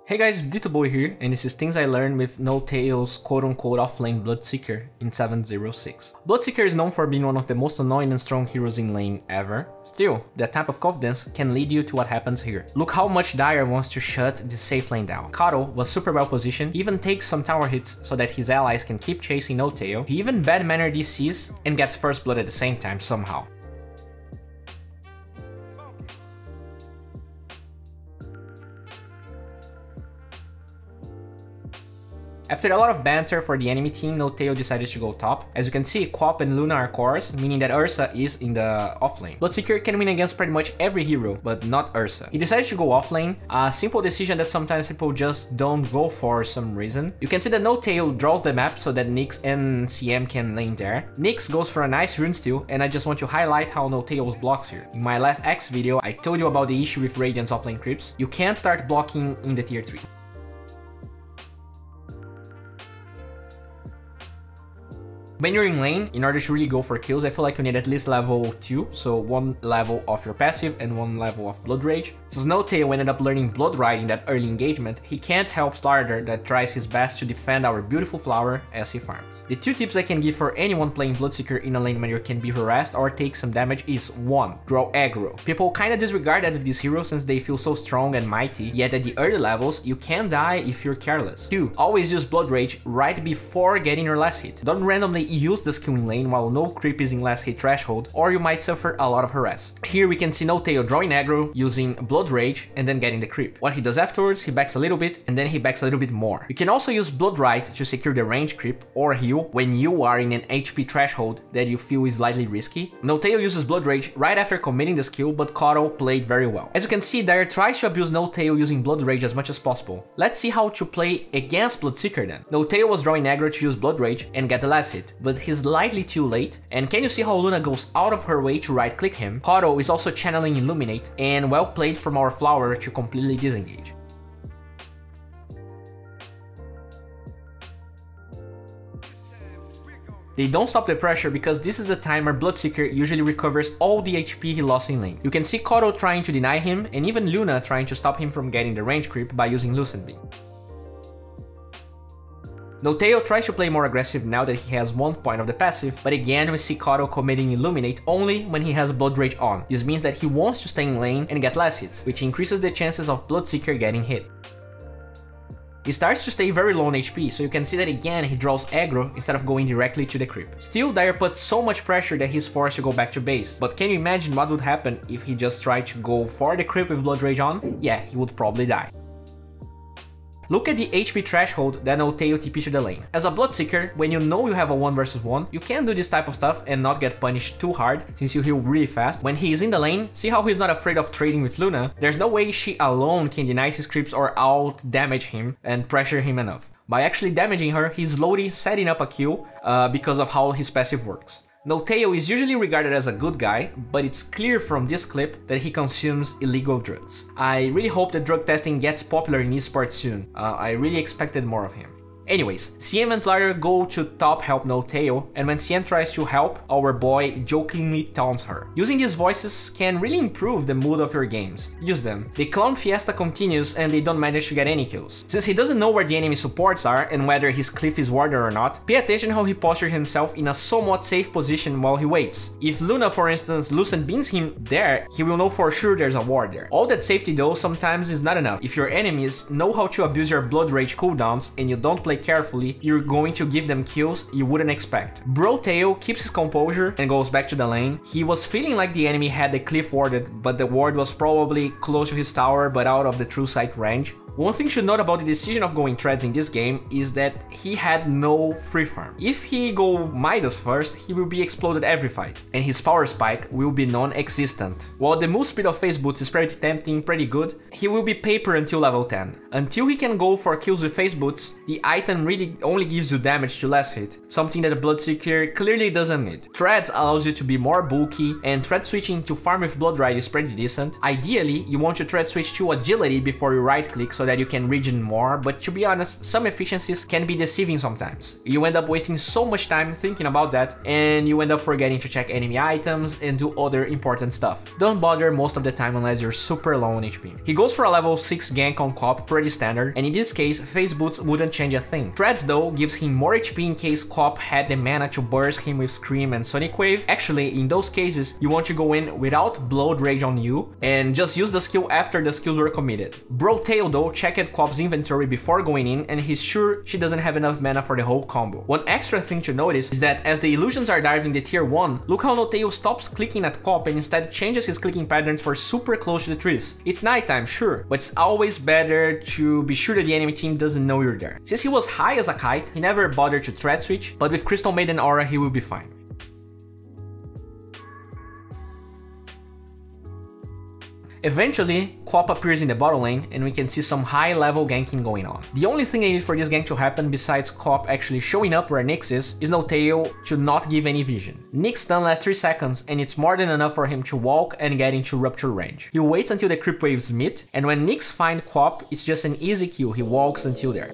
Hey guys, D.Bowie here, and this is things I learned with Notail's quote-unquote offlane Bloodseeker in 7.06. Bloodseeker is known for being one of the most annoying and strong heroes in lane ever. Still, that type of confidence can lead you to what happens here. Look how much Dire wants to shut the safe lane down. Kato was super well positioned, even takes some tower hits so that his allies can keep chasing Notail. He even bad manner DCs and gets first blood at the same time somehow. After a lot of banter for the enemy team, Notail decided to go top. As you can see, Quap and Luna are cores, meaning that Ursa is in the offlane. Bloodseeker can win against pretty much every hero, but not Ursa. He decided to go offlane, a simple decision that sometimes people just don't go for some reason. You can see that Notail draws the map so that Nyx and CM can lane there. Nyx goes for a nice rune steal, and I just want to highlight how Notail blocks here. In my last X video, I told you about the issue with Radiance offlane creeps. You can't start blocking in the tier 3. When you're in lane, in order to really go for kills, I feel like you need at least level 2, so 1 level of your passive and 1 level of Blood Rage. Since Notail ended up learning Blood Ride in that early engagement, he can't help Starter that tries his best to defend our beautiful flower as he farms. The 2 tips I can give for anyone playing Bloodseeker in a lane when you can be harassed or take some damage is 1. Draw aggro. People kinda disregard that with this hero since they feel so strong and mighty, yet at the early levels, you can die if you're careless. 2. Always use Blood Rage right before getting your last hit. Don't randomly use the skill in lane while no creep is in last hit threshold, or you might suffer a lot of harass. Here we can see Notail drawing aggro, using Blood Rage, and then getting the creep. What he does afterwards, he backs a little bit, and then he backs a little bit more. You can also use Blood Rite to secure the range creep or heal when you are in an HP threshold that you feel is slightly risky. Notail uses Blood Rage right after committing the skill, but Kato played very well. As you can see, Dire tries to abuse Notail using Blood Rage as much as possible. Let's see how to play against Bloodseeker then. Notail was drawing aggro to use Blood Rage and get the last hit, but he's slightly too late, and can you see how Luna goes out of her way to right click him? Kato is also channeling Illuminate, and well played from our flower to completely disengage. They don't stop the pressure because this is the time where Bloodseeker usually recovers all the HP he lost in lane. You can see Kato trying to deny him, and even Luna trying to stop him from getting the range creep by using Lucent Beam. Notail tries to play more aggressive now that he has 1 point of the passive, but again we see Kato committing Illuminate only when he has Blood Rage on. This means that he wants to stay in lane and get less hits, which increases the chances of Bloodseeker getting hit. He starts to stay very low on HP, so you can see that again he draws aggro instead of going directly to the creep. Still, Dire puts so much pressure that he's forced to go back to base, but can you imagine what would happen if he just tried to go for the creep with Blood Rage on? Yeah, he would probably die. Look at the HP threshold that Notail TPs to the lane. As a Bloodseeker, when you know you have a 1 versus 1, you can do this type of stuff and not get punished too hard since you heal really fast. When he is in the lane, see how he's not afraid of trading with Luna? There's no way she alone can deny his creeps or out damage him and pressure him enough. By actually damaging her, he's slowly setting up a kill because of how his passive works. Notail is usually regarded as a good guy, but it's clear from this clip that he consumes illegal drugs. I really hope that drug testing gets popular in esports soon. I really expected more of him. Anyways, CM and Slayer go to top help Notail, and when CM tries to help, our boy jokingly taunts her. Using these voices can really improve the mood of your games. Use them. The clown fiesta continues and they don't manage to get any kills. Since he doesn't know where the enemy supports are and whether his cliff is warded or not, pay attention how he postures himself in a somewhat safe position while he waits. If Luna, for instance, Lucent Beams him there, he will know for sure there's a ward there. All that safety though sometimes is not enough. If your enemies know how to abuse your Blood Rage cooldowns and you don't play carefully, you're going to give them kills you wouldn't expect. Brotail keeps his composure and goes back to the lane. He was feeling like the enemy had the cliff warded, but the ward was probably close to his tower but out of the true sight range. One thing to note about the decision of going treads in this game is that he had no free farm. If he go Midas first, he will be exploded every fight, and his power spike will be non-existent. While the move speed of Phase Boots is pretty tempting, pretty good, he will be paper until level 10. Until he can go for kills with Phase Boots, the item really only gives you damage to last hit, something that a Bloodseeker clearly doesn't need. Treads allows you to be more bulky, and tread switching to farm with Blood Ride is pretty decent. Ideally, you want to tread switch to agility before you right click so so that you can regen more, but to be honest, some efficiencies can be deceiving sometimes. You end up wasting so much time thinking about that, and you end up forgetting to check enemy items and do other important stuff. Don't bother most of the time unless you're super low on HP. He goes for a level 6 gank on Cop, pretty standard, and in this case, Phase Boots wouldn't change a thing. Threads though gives him more HP in case Cop had the mana to burst him with Scream and Sonic Wave. Actually, in those cases, you want to go in without Blood Rage on you and just use the skill after the skills were committed. Brotail though checked Cop's inventory before going in, and he's sure she doesn't have enough mana for the whole combo. One extra thing to notice is that as the illusions are diving the tier 1, look how Notail stops clicking at Cop and instead changes his clicking patterns for super close to the trees. It's nighttime, sure, but it's always better to be sure that the enemy team doesn't know you're there. Since he was high as a kite, he never bothered to thread switch, but with Crystal Maiden Aura he will be fine. Eventually, Cop appears in the bottom lane and we can see some high level ganking going on. The only thing I need for this gank to happen besides Cop actually showing up where Nyx is Notail to not give any vision. Nyx stun lasts 3 seconds and it's more than enough for him to walk and get into rupture range. He waits until the creep waves meet, and when Nyx finds Cop, it's just an easy kill, he walks until there.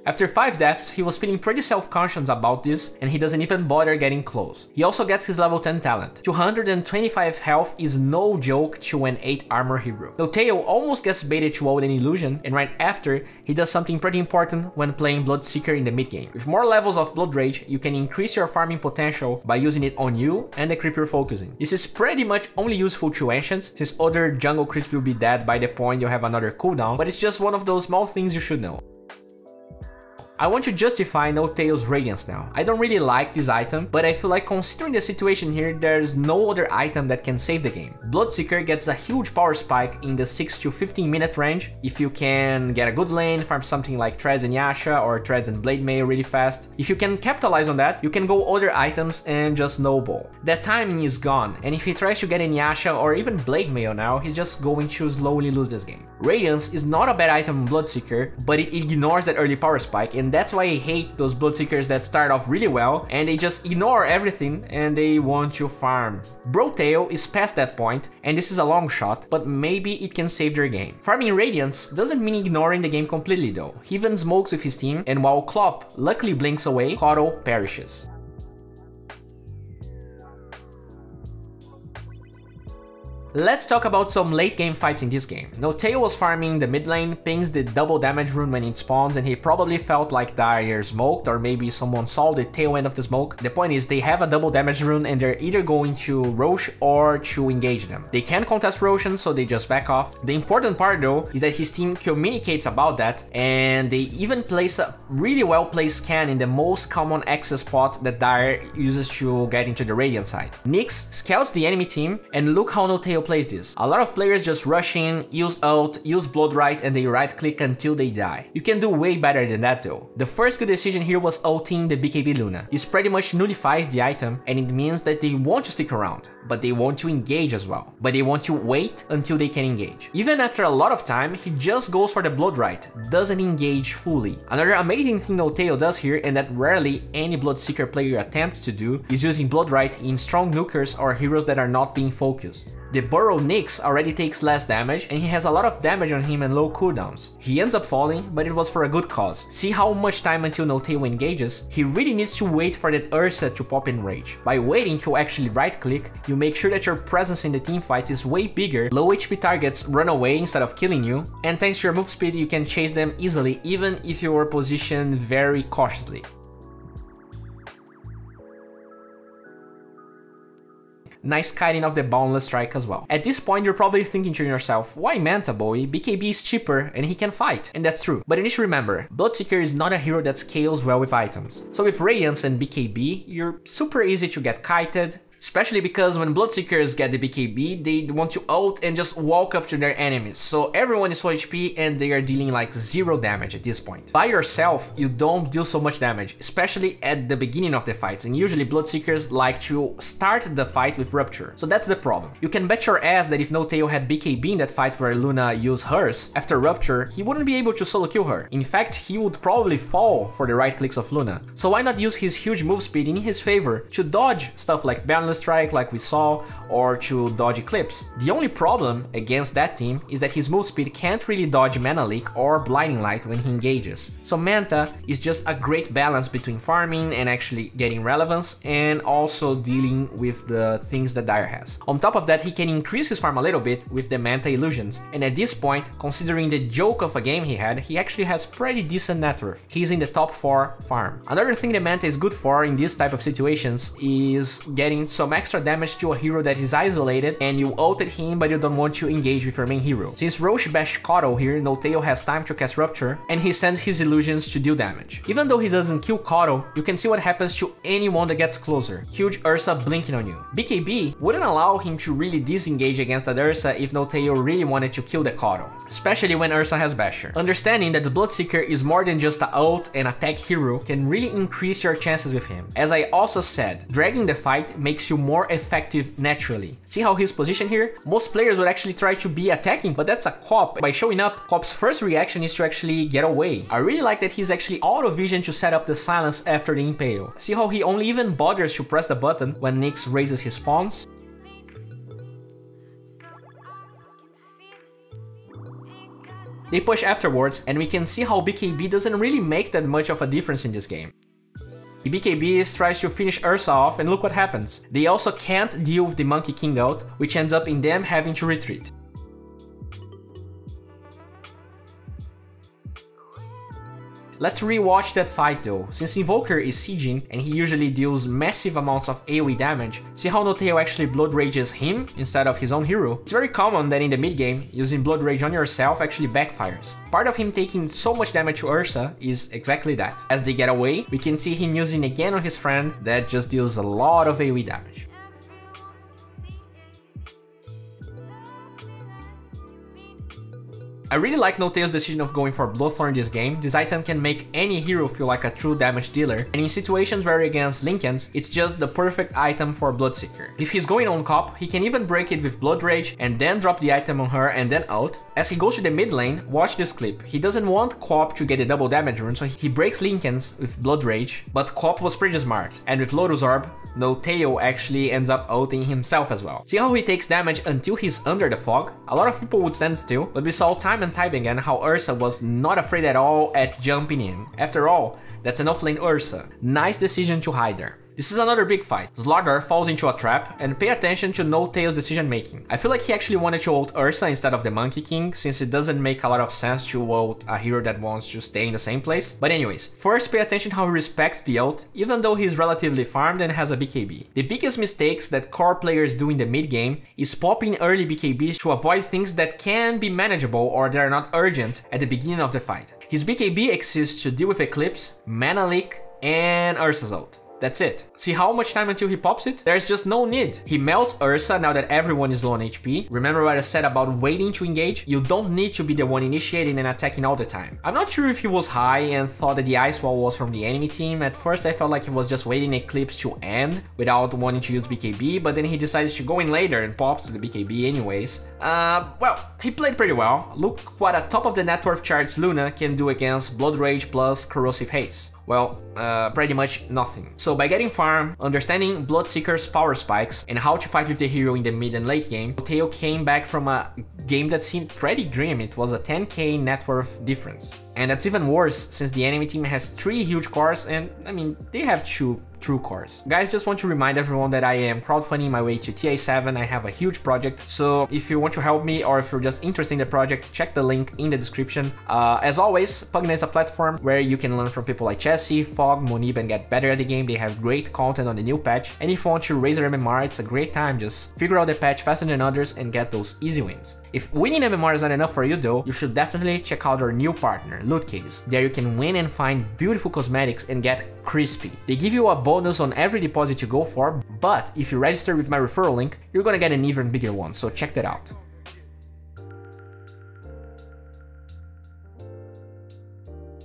After 5 deaths, he was feeling pretty self-conscious about this, and he doesn't even bother getting close. He also gets his level 10 talent. 225 health is no joke to an 8 armor hero. Notail almost gets baited to ult an illusion, and right after, he does something pretty important when playing Bloodseeker in the mid game. With more levels of Blood Rage, you can increase your farming potential by using it on you and the creep you're focusing. This is pretty much only useful to Ancients, since other jungle creeps will be dead by the point you have another cooldown, but it's just one of those small things you should know. I want to justify Notail's Radiance now. I don't really like this item, but I feel like considering the situation here, there's no other item that can save the game. Bloodseeker gets a huge power spike in the 6 to 15 minute range if you can get a good lane, farm something like Treads and Yasha or Treads and Blade Mail really fast. If you can capitalize on that, you can go other items and just snowball. That timing is gone, and if he tries to get in Yasha or even Blade Mail now, he's just going to slowly lose this game. Radiance is not a bad item in Bloodseeker, but it ignores that early power spike, and that's why I hate those Bloodseekers that start off really well and they just ignore everything and they want to farm. Brotail is past that point, and this is a long shot, but maybe it can save their game. Farming Radiance doesn't mean ignoring the game completely though. He even smokes with his team, and while Klopp luckily blinks away, Coddle perishes. Let's talk about some late game fights in this game. Notail was farming the mid lane, pings the double damage rune when it spawns, and he probably felt like Dire smoked, or maybe someone saw the tail end of the smoke. The point is they have a double damage rune and they're either going to Rosh or to engage them. They can't contest Roshan, so they just back off. The important part though is that his team communicates about that, and they even place a really well placed scan in the most common access spot that Dire uses to get into the Radiant side. Nyx scouts the enemy team, and look how Notail plays this. A lot of players just rush in, use ult, use blood right, and they right click until they die. You can do way better than that though. The first good decision here was ulting the BKB Luna. This pretty much nullifies the item, and it means that they want to stick around, but they want to engage as well. But they want to wait until they can engage. Even after a lot of time, he just goes for the blood right, doesn't engage fully. Another amazing thing Notail does here, and that rarely any Bloodseeker player attempts to do, is using blood right in strong nukers or heroes that are not being focused. The Burrow Nyx already takes less damage, and he has a lot of damage on him and low cooldowns. He ends up falling, but it was for a good cause. See how much time until Notail engages? He really needs to wait for that Ursa to pop in rage. By waiting to actually right click, you make sure that your presence in the teamfights is way bigger, low HP targets run away instead of killing you, and thanks to your move speed you can chase them easily even if you are positioned very cautiously. Nice kiting of the Boundless Strike as well. At this point you're probably thinking to yourself, why Manta Bowie? BKB is cheaper and he can fight. And that's true, but you need to remember, Bloodseeker is not a hero that scales well with items. So with Radiance and BKB, you're super easy to get kited, especially because when Bloodseekers get the BKB, they want to ult and just walk up to their enemies. So everyone is full HP and they are dealing like 0 damage at this point. By yourself, you don't do so much damage, especially at the beginning of the fights, and usually Bloodseekers like to start the fight with Rupture. So that's the problem. You can bet your ass that if Notail had BKB in that fight where Luna used hers, after Rupture, he wouldn't be able to solo kill her. In fact, he would probably fall for the right clicks of Luna. So why not use his huge move speed in his favor to dodge stuff like Balance Timeless Strike like we saw, or to dodge Eclipse. The only problem against that team is that his move speed can't really dodge Mana Leak or Blinding Light when he engages. So Manta is just a great balance between farming and actually getting relevance, and also dealing with the things that Dire has. On top of that, he can increase his farm a little bit with the Manta Illusions, and at this point, considering the joke of a game he had, he actually has pretty decent net worth. He's in the top 4 farm. Another thing that Manta is good for in this type of situations is getting some extra damage to a hero that is isolated and you ulted him but you don't want to engage with your main hero. Since Roche bashed Kotal here, Notail has time to cast Rupture and he sends his illusions to deal damage. Even though he doesn't kill Kotal, you can see what happens to anyone that gets closer. Huge Ursa blinking on you. BKB wouldn't allow him to really disengage against that Ursa if Notail really wanted to kill the Kotal, especially when Ursa has Basher. Understanding that the Bloodseeker is more than just a ult and attack hero can really increase your chances with him. As I also said, dragging the fight makes you more effective naturally. See how he's positioned here? Most players would actually try to be attacking, but that's a Cop. By showing up, Cop's first reaction is to actually get away. I really like that he's actually auto vision to set up the silence after the impale. See how he only even bothers to press the button when Nyx raises his spawns? They push afterwards, and we can see how BKB doesn't really make that much of a difference in this game. BKB tries to finish Ursa off, and look what happens. They also can't deal with the Monkey King ult, which ends up in them having to retreat. Let's rewatch that fight though. Since Invoker is sieging and he usually deals massive amounts of AoE damage, see how Notail actually Blood Rages him instead of his own hero? It's very common that in the mid game, using Blood Rage on yourself actually backfires. Part of him taking so much damage to Ursa is exactly that. As they get away, we can see him using again on his friend that just deals a lot of AoE damage. I really like Notail's decision of going for Bloodthorn in this game. This item can make any hero feel like a true damage dealer, and in situations where against Linken's, it's just the perfect item for Bloodseeker. If he's going on Cop, he can even break it with Blood Rage and then drop the item on her and then ult. As he goes to the mid lane, watch this clip. He doesn't want Cop to get a double damage rune, so he breaks Linken's with Blood Rage, but Cop was pretty smart, and with Lotur Orb, Notail actually ends up ulting himself as well. See how he takes damage until he's under the fog? A lot of people would stand still, but we saw time and time again how Ursa was not afraid at all at jumping in. After all, that's an offlane Ursa. Nice decision to hide there. This is another big fight. Slardar falls into a trap, and pay attention to Notail's decision making. I feel like he actually wanted to ult Ursa instead of the Monkey King, since it doesn't make a lot of sense to ult a hero that wants to stay in the same place. But anyways, first pay attention how he respects the ult, even though he's relatively farmed and has a BKB. The biggest mistakes that core players do in the mid game is popping early BKBs to avoid things that can be manageable or that are not urgent at the beginning of the fight. His BKB exists to deal with Eclipse, Mana Leak, and Ursa's ult. That's it. See how much time until he pops it? There's just no need. He melts Ursa now that everyone is low on HP. Remember what I said about waiting to engage? You don't need to be the one initiating and attacking all the time. I'm not sure if he was high and thought that the ice wall was from the enemy team. At first I felt like he was just waiting Eclipse to end without wanting to use BKB, but then he decides to go in later and pops the BKB anyways. Well, he played pretty well. Look what a top of the net worth charts Luna can do against Blood Rage plus Corrosive Haze. Well, pretty much nothing. So by getting farm, understanding Bloodseeker's power spikes, and how to fight with the hero in the mid and late game, Notail came back from a game that seemed pretty grim. It was a 10k net worth difference. And that's even worse since the enemy team has 3 huge cores and, I mean, they have 2 true cores. Guys, just want to remind everyone that I am crowdfunding my way to TA7. I have a huge project, so if you want to help me or if you're just interested in the project, check the link in the description. As always, Pugna is a platform where you can learn from people like Chessie, Fog, Monib, and get better at the game. They have great content on the new patch, and if you want to raise your MMR, it's a great time. Just figure out the patch faster than others and get those easy wins. If winning MMR is not enough for you though, you should definitely check out our new partner, Loot Caves. There you can win and find beautiful cosmetics and get crispy. They give you a bonus on every deposit you go for, but if you register with my referral link, you're gonna get an even bigger one, so check that out.